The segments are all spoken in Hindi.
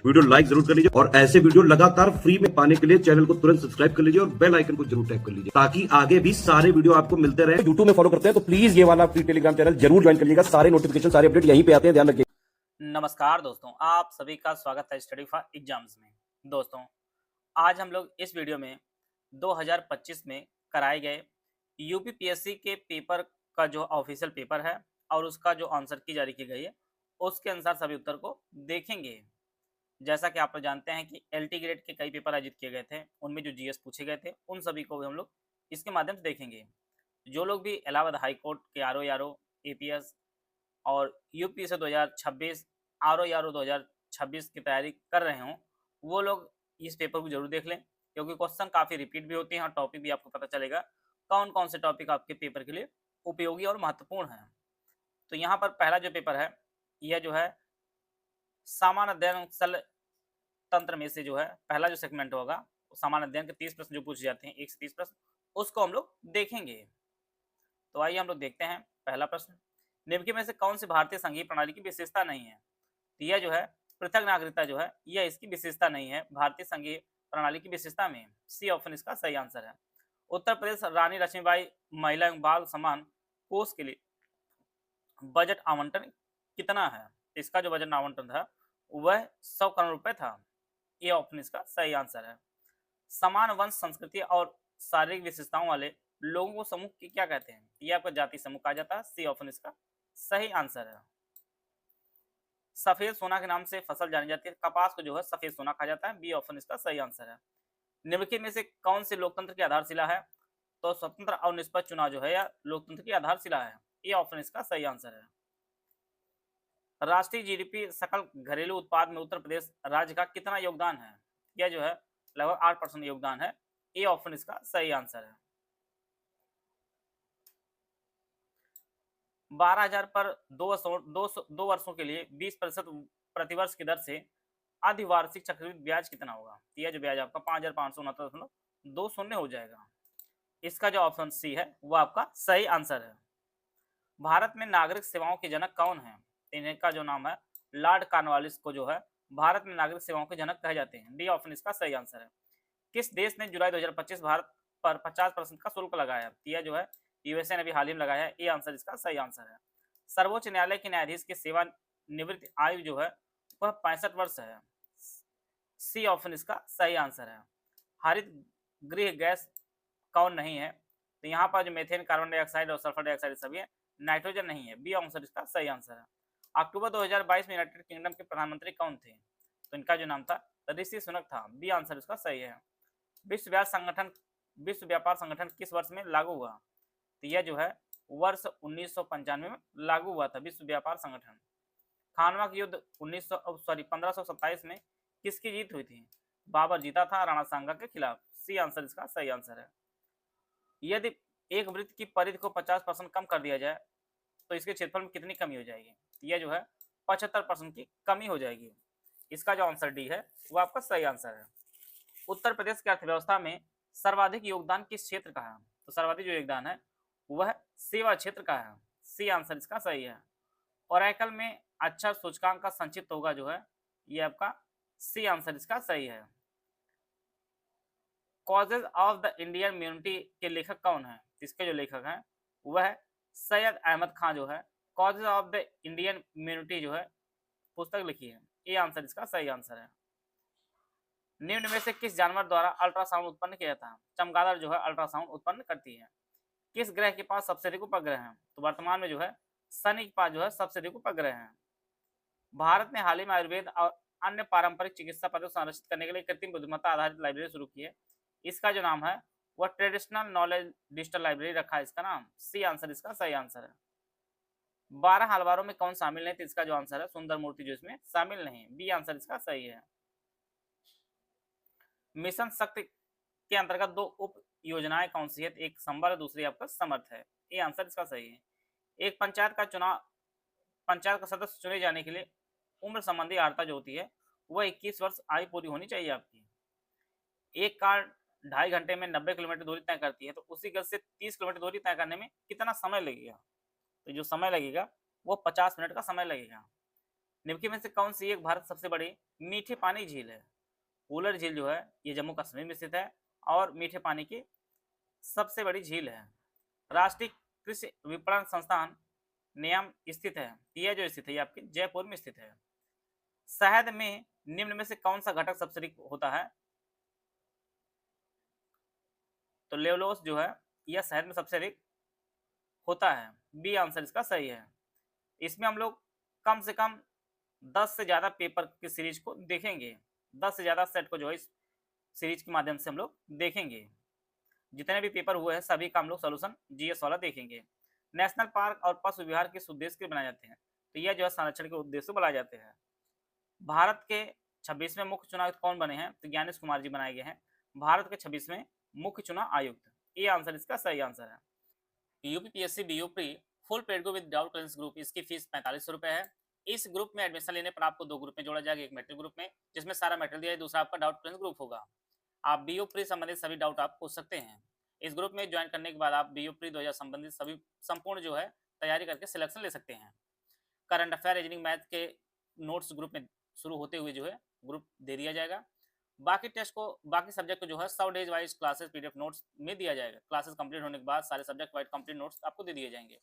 वीडियो लाइक जरूर कर लीजिए और ऐसे वीडियो लगातार फ्री में पाने के लिए चैनल को तुरंत सब्सक्राइब कर लीजिए और बेल आइकन को जरूर टैप कर लीजिए ताकि आगे भी सारे वीडियो आपको मिलते रहे। यूट्यूब में फॉलो करते हैं तो प्लीज ये वाला फ्री टेलीग्राम चैनल जरूर ज्वाइन कर लीजिएगा। सारे नोटिफिकेशन सारे अपडेट यहीं पे आते हैं, ध्यान रखिए। नमस्कार दोस्तों, आप सभी का स्वागत है स्टडी फॉर एग्जाम्स में। दोस्तों, आज हम लोग इस वीडियो में 2025 में कराए गए यूपीपीएससी के पेपर का जो ऑफिशियल पेपर है और उसका जो आंसर की जारी की गई है उसके अनुसार सभी उत्तर को देखेंगे। जैसा कि आप लोग जानते हैं कि एलटी ग्रेड के कई पेपर आयोजित किए गए थे, उनमें जो जीएस पूछे गए थे उन सभी को भी हम लोग इसके माध्यम से देखेंगे। जो लोग भी इलाहाबाद हाई कोर्ट के आरओ एपीएस और यूपीएससी 2026 आरओ 2026 की तैयारी कर रहे हों, वो लोग इस पेपर को जरूर देख लें, क्योंकि क्वेश्चन काफ़ी रिपीट भी होते हैं और टॉपिक भी आपको पता चलेगा कौन कौन से टॉपिक आपके पेपर के लिए उपयोगी और महत्वपूर्ण हैं। तो यहाँ पर पहला जो पेपर है, यह जो है सामान्य अध्ययन सल तंत्र में से जो है पहला जो सेगमेंट होगा, सामान्य अध्ययन के 30 प्रश्न जो पूछे जाते हैं, 1 से 30 प्रश्न, उसको हम लोग देखेंगे। तो आइए हम लोग देखते हैं पहला प्रश्न। निम्न में से कौन सी भारतीय संघीय प्रणाली की विशेषता नहीं है? तो यह जो है पृथक नागरिकता जो है यह इसकी विशेषता नहीं है भारतीय संघीय प्रणाली की विशेषता में। सी ऑप्शन इसका सही आंसर है। उत्तर प्रदेश रानी लक्ष्मीबाई महिला एवं बाल सम्मान कोष के लिए बजट आवंटन कितना है? इसका जो बजट आवंटन था वह 100 करोड़ रुपए था। ये ऑप्शन इसका सही आंसर है। समान वंश संस्कृति और शारीरिक विशेषताओं वाले लोगों को समूह की क्या कहते हैं? ये आपका जाति समूह कहा जाता है। सी ऑप्शन इसका सही आंसर है। सफेद सोना के नाम से फसल जानी जाती है, कपास को जो है सफेद सोना कहा जाता है। बी ऑप्शन इसका सही आंसर है। निम्नलिखित में से कौन से लोकतंत्र की आधारशिला है? तो स्वतंत्र और निष्पक्ष चुनाव जो है या लोकतंत्र की आधारशिला है। ये ऑप्शन इसका सही आंसर है। राष्ट्रीय जीडीपी सकल घरेलू उत्पाद में उत्तर प्रदेश राज्य का कितना योगदान है? यह जो है लगभग 8% योगदान है। ए ऑप्शन इसका सही आंसर है। 12,000 पर 2 वर्षों के लिए 20% प्रतिवर्ष की दर से अधिवार्षिक चक्रवृद्धि ब्याज कितना होगा? यह जो ब्याज आपका 5,569.20 हो जाएगा। इसका जो ऑप्शन सी है वो आपका सही आंसर है। भारत में नागरिक सेवाओं के जनक कौन है? इनका जो नाम है लॉर्ड कॉर्नवालिस को जो है भारत में नागरिक सेवाओं के जनक कहे जाते हैं। डी ऑप्शन इसका सही आंसर है। किस देश ने जुलाई 2025 भारत पर 50% का शुल्क लगाया? यह जो है यूएसए ने भी हाल ही में लगाया है। ये आंसर इसका सही आंसर है। सर्वोच्च न्यायालय के न्यायाधीश की सेवानिवृत्ति आयु जो है वह 65 वर्ष है। सी ऑप्शन इसका सही आंसर है। हरित गृह गैस कौन नहीं है? तो यहाँ पर जो मेथेन, कार्बन डाइऑक्साइड और सल्फर डाइऑक्साइड सभी है, नाइट्रोजन नहीं है। बी आंसर इसका सही आंसर है। अक्टूबर 2022 में यूनाइटेड किंगडम के प्रधानमंत्री कौन थे? तो इनका जो नाम था ऋषि सुनक था। बी आंसर इसका सही है। विश्व व्यापार संगठन किस वर्ष में लागू हुआ? तो यह जो है वर्ष 1995 में लागू हुआ था विश्व व्यापार संगठन। खानवा की युद्ध 1527 में किसकी जीत हुई थी? बाबर जीता था राणा सांगा के खिलाफ। सी आंसर इसका सही आंसर है। यदि एक वृत्त की परिधि को 50% कम कर दिया जाए तो इसके क्षेत्रफल में कितनी कमी हो जाएगी? यह जो है 75% की कमी हो जाएगी। इसका जो आंसर डी है वो आपका सही आंसर है। उत्तर प्रदेश की अर्थव्यवस्था में सर्वाधिक योगदान किस क्षेत्र का है? तो सर्वाधिक जो योगदान है वह सेवा क्षेत्र का है। सी आंसर इसका सही है। ओरेकल में अच्छा सूचकांक का संक्षिप्त होगा जो है ये आपका सी आंसर इसका सही है। कॉजेज ऑफ द इंडियन म्यूनिटी के लेखक कौन है? इसके जो लेखक हैं वह सैयद अहमद खान जो है कॉजेज ऑफ द इंडियन म्यूनिटी जो है पुस्तक लिखी है। ये आंसर इसका सही आंसर है। निम्न में से किस जानवर द्वारा अल्ट्रासाउंड उत्पन्न किया जाता है? चमगादड़ जो है अल्ट्रासाउंड उत्पन्न करती है। किस ग्रह के पास सबसे अधिक उपग्रह हैं? तो वर्तमान में जो है शनि के पास जो है सबसे अधिक उपग्रह हैं। भारत ने हाल ही में आयुर्वेद और अन्य पारंपरिक चिकित्सा पद्धति संरक्षित करने के लिए कृत्रिम बुद्धिमत्ता आधारित लाइब्रेरी शुरू की है। इसका जो नाम है वह ट्रेडिशनल नॉलेज डिजिटल लाइब्रेरी रखा है इसका नाम। सी आंसर इसका सही आंसर है। 12 हलवारों में कौन शामिल नहीं? तो इसका जो आंसर है सुंदर मूर्ति जो इसमें शामिल नहीं। बी आंसर इसका सही है। मिशन शक्ति के अंतर्गत 2 उप योजनाएं कौन सी है? एक संबल है, दूसरी आपका समर्थ है। ये आंसर इसका सही है। एक पंचायत का सदस्य चुने जाने के लिए उम्र संबंधी अर्हता जो होती है वह 21 वर्ष आयु पूरी होनी चाहिए आपकी। एक कार 2.5 घंटे में 90 किलोमीटर दूरी तय करती है, तो उसी गति से 30 किलोमीटर दूरी तय करने में कितना समय लगेगा? तो जो समय लगेगा वो 50 मिनट का समय लगेगा। निम्नलिखित में से कौन सी एक भारत सबसे बड़ी मीठे पानी झील है? उलर झील जो है ये जम्मू कश्मीर में स्थित है और मीठे पानी की सबसे बड़ी झील है। राष्ट्रीय कृषि विपणन संस्थान नियम स्थित है, यह जो स्थित है ये आपके जयपुर में स्थित है। शहद में निम्न में से कौन सा घटक सबसे अधिक होता है? तो लेवलोस जो है यह शहद में सबसे अधिक होता है। बी आंसर इसका सही है। इसमें हम लोग कम से कम 10 से ज्यादा पेपर की सीरीज को देखेंगे, 10 से ज्यादा सेट को जो है इस सीरीज के माध्यम से हम लोग देखेंगे। जितने भी पेपर हुए हैं सभी का हम लोग सोल्यूशन जीएस वाला देखेंगे। नेशनल पार्क और पशु विहार किस उद्देश्य के बनाए जाते हैं? तो यह जो है संरक्षण के उद्देश्य से बनाए जाते हैं। भारत के 26वें मुख्य चुनाव आयुक्त कौन बने हैं? तो ज्ञानेश कुमार जी बनाए गए हैं भारत के 26वें मुख्य चुनाव आयुक्त। ये आंसर इसका सही आंसर है। UPPSC BU pre full paid group with doubt clearance group, इसकी फीस 4500 रुपए है। इस ग्रुप में एडमिशन लेने पर आपको 2 ग्रुप में जोड़ा जाएगा, एक मेटेरियल ग्रुप में जिसमें सारा मेटेरियल दिया है, दूसरा आपका डाउट क्लियरेंस ग्रुप होगा। आप बीयू प्री संबंधित सभी डाउट आप पूछ सकते हैं। इस ग्रुप में ज्वाइन करने के बाद आप बीयू प्री 2000 संबंधित सभी संपूर्ण जो है तैयारी करके सिलेक्शन ले सकते हैं। करंट अफेयर, रीजनिंग, मैथ के नोट्स ग्रुप में शुरू होते हुए जो है ग्रुप दे दिया जाएगा। बाकी टेस्ट को, बाकी सब्जेक्ट को जो है 100 days wise classes PDF notes में दिया जाएगा। क्लासेस कंप्लीट होने के बाद सारे सब्जेक्ट वाइज कंप्लीट नोट्स आपको दे दिए जाएंगे।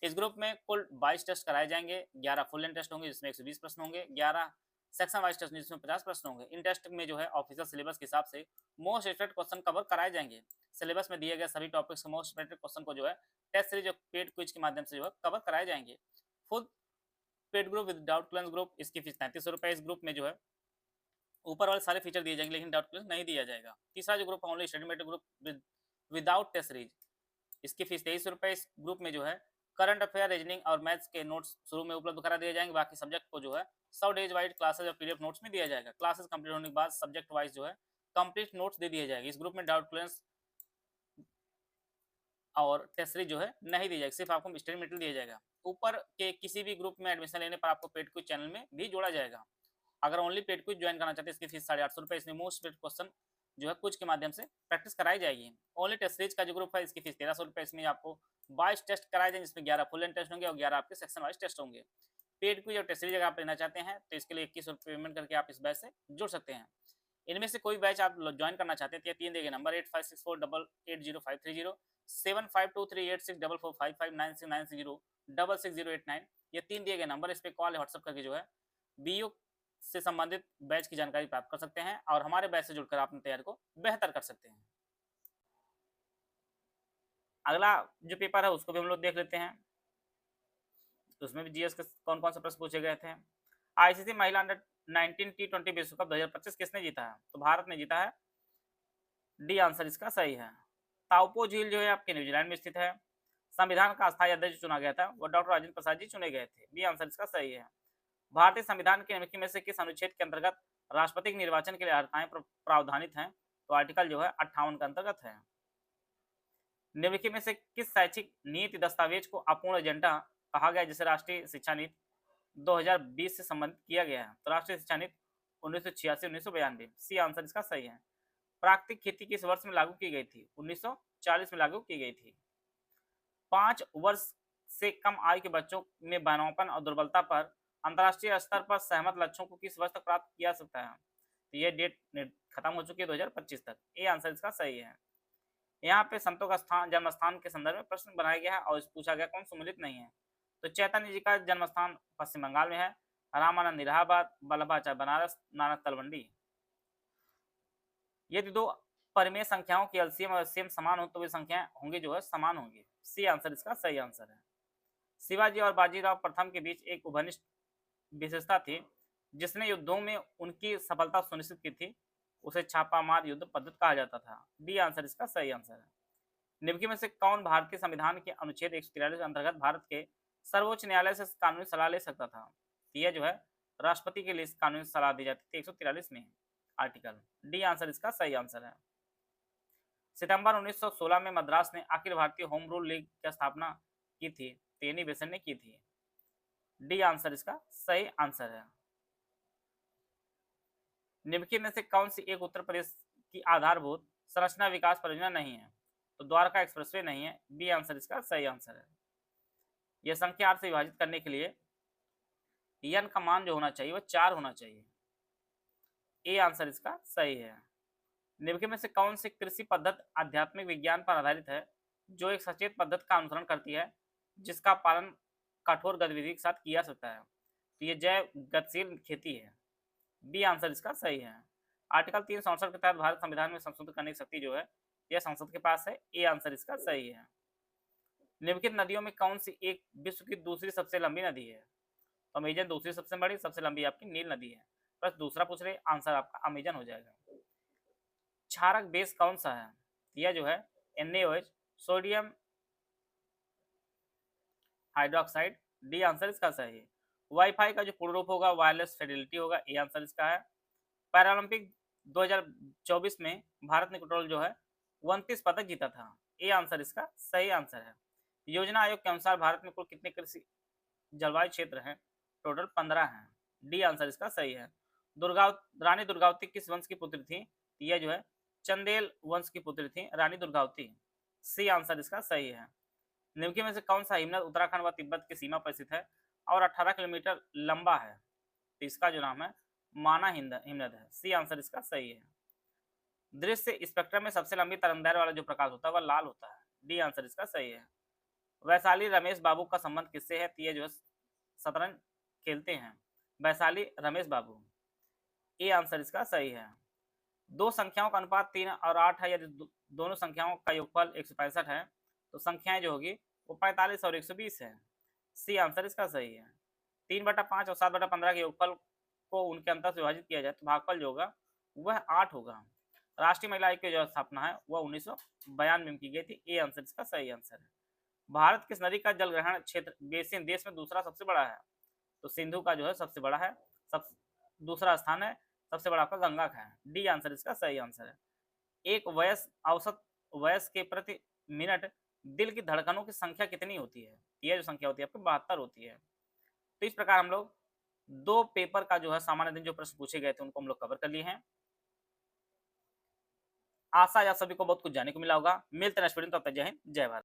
इस ग्रुप में कुल 22 टेस्ट कराए जाएंगे, 11 फुल लेंथ टेस्ट होंगे जिसमें 120 प्रश्न होंगे, 11 सेक्शन वाइज टेस्ट जिसमें 50 प्रश्न होंगे। इन टेस्ट में जो है ऑफिशियल सिलेबस के हिसाब से मोस्ट एक्सपेक्टेड क्वेश्चन कवर कराए जाएंगे। सिलेबस में दिए गए सभी टॉपिक्स के मोस्ट एक्सपेक्टेड क्वेश्चन को जो है टेस्ट सीरीज और पेड क्विज के माध्यम से जो है कवर कराए जाएंगे। खुद paid group with doubt clearance group, इसकी फीस 3300 रुपए। इस ग्रुप में जो है ऊपर वाले सारे फीचर दिए जाएंगे लेकिन डाउट क्लियरेंस नहीं दिया जाएगा। तीसरा जो ग्रुप है only study material group without test series, इसकी फीस 2300 रुपए। इस ग्रुप में जो है करंट अफेयर, रीजनिंग और मैथ्स के नोट्स शुरू में उपलब्ध करा दिए जाएंगे। बाकी सब्जेक्ट को जो है 100 डेज वाइज क्लासेस और पीडीएफ नोट्स में दिया जाएगा। क्लासेस कंप्लीट होने के बाद सब्जेक्ट वाइज जो है कंप्लीट नोट्स दे दिए जाएंगे। इस ग्रुप में डाउट क्लियरेंस और टेस्ट सीरीज जो है नहीं दी जाएगी, सिर्फ आपको स्टडी मटेरियल दिया जाएगा। ऊपर के किसी भी ग्रुप में एडमिशन लेने पर आपको पेड क्विज चैनल में भी जोड़ा जाएगा। अगर ओनली पेड क्विज ज्वाइन करना चाहते हैं इसकी फीस 850 रुपए। इसमें मोस्ट पेड क्वेश्चन जो है कुछ के माध्यम से प्रैक्टिस कराई जाएगी। ओनली टेस्ट सीरीज का जो ग्रुप है इसकी फीस 1300 रुपए। इसमें आपको 22 टेस्ट कराए जाएंगे जिसमें 11 फुल लेंथ टेस्ट होंगे और 11 आपके सेक्शन वाइज टेस्ट होंगे। पेड क्विज और टेस्ट सीरीज अगर आप लेना चाहते हैं तो इसके लिए 21 रुपये पेमेंट करके आप इस बैच से जुड़ सकते हैं। इनमें से कोई बैच आप ज्वाइन करना चाहते हैं तो 3 देंगे नंबर 8564880530, 752386445596906608 ये 3 दिए गए नंबर, इस पे कॉल व्हाट्सएप करके जो है बीयू से संबंधित बैच की जानकारी प्राप्त कर सकते हैं और हमारे बैच से जुड़कर अपनी तैयारी को बेहतर कर सकते हैं। अगला जो पेपर है उसको भी हम लोग देख लेते हैं। उसमें भी जीएस के कौन कौन से प्रश्न पूछे गए थे। आईसीसी महिला अंडर 19 T20 विश्व कप 2025 किसने जीता है? तो भारत ने जीता है। डी आंसर इसका सही है। ताउपो झील जो है आपके न्यूजीलैंड में स्थित है। संविधान का अस्थायी अध्यक्ष चुना गया था वो डॉक्टर राजेंद्र प्रसाद जी चुने गए थे। बी आंसर इसका सही है। भारतीय संविधान के निम्नलिखित में से किस अनुच्छेद के अंतर्गत राष्ट्रपति के निर्वाचन के लिए अर्हताएं प्रावधानित हैं? तो आर्टिकल जो है 58 के अंतर्गत है। निम्नलिखित में से किस शैक्षिक नीति दस्तावेज को अपूर्ण एजेंडा कहा गया जिसे राष्ट्रीय शिक्षा नीति 2020 से संबंधित किया गया है? तो राष्ट्रीय शिक्षा नीति 1986-1992। सी आंसर इसका सही है। प्राकृतिक खेती किस वर्ष में लागू की गई थी? 1940 में लागू की गई थी। 5 वर्ष से कम आयु के बच्चों में बहनोपन और दुर्बलता पर अंतर्राष्ट्रीय स्तर पर सहमत लक्ष्यों को किस वर्ष तक प्राप्त किया सकता है? तो ये डेट खत्म हो चुकी है 2025 तक। ये आंसर इसका सही है। यहाँ पे संतों का स्थान, जन्म स्थान के संदर्भ में प्रश्न बनाया गया है और पूछा गया कौन सम्मिलित नहीं है। तो चैतन्य जी का जन्म स्थान पश्चिम बंगाल में है, रामानंद इलाहाबाद, वल्लभाचार्य बनारस, नानक तलवंडी। यदि 2 परिमेय संख्याओं की एलसीएम और एचसीएम समान हो तो वे संख्याएं होंगी जो है समान होंगी। सी आंसर इसका सही आंसर है। शिवाजी और बाजीराव प्रथम के बीच एक उभनिष्ठ विशेषता थी जिसने युद्धों में उनकी सफलता सुनिश्चित की थी, उसे छापामार युद्ध पद्धति कहा जाता था। डी आंसर इसका सही आंसर है। निम्नलिखित में से कौन भारतीय संविधान के अनुच्छेद 143 के अंतर्गत भारत के सर्वोच्च न्यायालय से कानूनी सलाह ले सकता था? यह जो है राष्ट्रपति के लिए कानूनी सलाह दी जाती थी 143 में आर्टिकल। डी आंसर इसका सही आंसर है। सितंबर 1916 में मद्रास ने Akhil Bharatiya home rule league की स्थापना की थी, तेनी बेसन ने की थी। डी आंसर इसका सही आंसर है। निम्नलिखित में से कौन सी एक उत्तर प्रदेश की आधारभूत संरचना विकास परियोजना नहीं है? तो द्वारका एक्सप्रेसवे नहीं है। बी आंसर इसका सही आंसर है। यह संख्या 8 से विभाजित करने के लिए यन का मान जो होना चाहिए वह 4 होना चाहिए। ए आंसर इसका सही है। निम्नलिखित में से कौन सी कृषि पद्धति आध्यात्मिक विज्ञान पर आधारित है, जो एक सचेत पद्धति का अनुसरण करती है, जिसका पालन कठोर गतिविधि के साथ किया जा सकता है? तो ये जैव गतिशील खेती है। बी आंसर इसका सही है। आर्टिकल 367 के तहत भारत संविधान में संशोधन करने की शक्ति जो है यह संसद के पास है। ए आंसर इसका सही है। निम्नलिखित नदियों में कौन सी एक विश्व की दूसरी सबसे लंबी नदी है? तो अमेजन दूसरी सबसे बड़ी, सबसे लंबी आपकी नील नदी है। बस दूसरा पूछ रहे, आंसर आपका अमेजन हो जाएगा। क्षारक बेस कौन सा है? यह जो है NaOH, sodium hydroxide. D answer इसका सही है। वाईफाई का जो पूर्ण रूप होगा वायरलेस फिडेलिटी होगा। ए आंसर इसका है। पैरालंपिक 2024 में भारत ने टोटल जो है 29 पदक जीता था। ए आंसर इसका सही आंसर है। योजना आयोग के अनुसार भारत में कुल कितने कृषि जलवायु क्षेत्र हैं? टोटल 15 हैं। डी आंसर इसका सही है। रानी दुर्गावती किस वंश की पुत्री थी? यह जो है चंदेल वंश की पुत्री थी रानी दुर्गावती। सी आंसर इसका सही है। निम्नलिखित में से कौन सा हिमनद उत्तराखंड व तिब्बत की सीमा पर स्थित है और 18 किलोमीटर लंबा है? तो इसका जो नाम है माना हिमनद है। सी आंसर इसका सही है। दृश्य स्पेक्ट्रम में सबसे लंबी तरंगदैर्घ्य वाला जो प्रकाश होता है वह लाल होता है। डी आंसर इसका सही है। वैशाली रमेश बाबू का संबंध किससे है? ये जो है शतरंज खेलते हैं वैशाली रमेश बाबू। ए आंसर इसका सही है। दो संख्याओं का अनुपात 3 और 8 है, यदि दोनों संख्याओं का योगफल 165 है तो संख्याएं जो होगी वो 45 और 120 है। सी आंसर इसका सही है। 3/5 और 7/15 के योगफल को उनके अंतर से विभाजित किया जाए तो भागफल जो होगा वह 8 होगा। राष्ट्रीय महिला आयोग की जो स्थापना है वह 1992 में की गई थी। ए आंसर इसका सही आंसर है। भारत किस नदी का जल ग्रहण क्षेत्र बेसिन देश में दूसरा सबसे बड़ा है? तो सिंधु का जो है सबसे बड़ा है, दूसरा स्थान है, सबसे बड़ा आपका गंगा का है। डी आंसर इसका सही आंसर है। एक औसत वयस्क के प्रति मिनट दिल की धड़कनों की संख्या कितनी होती है? यह जो संख्या होती है आपकी 72 होती है। तो इस प्रकार हम लोग 2 पेपर का जो है सामान्य दिन जो प्रश्न पूछे गए थे उनको हम लोग कवर कर लिए हैं। आशा है आप सभी को बहुत कुछ जानने को मिला होगा। मिलते हैं नेक्स्ट वीडियो में, तब तक जय हिंद जय भारत।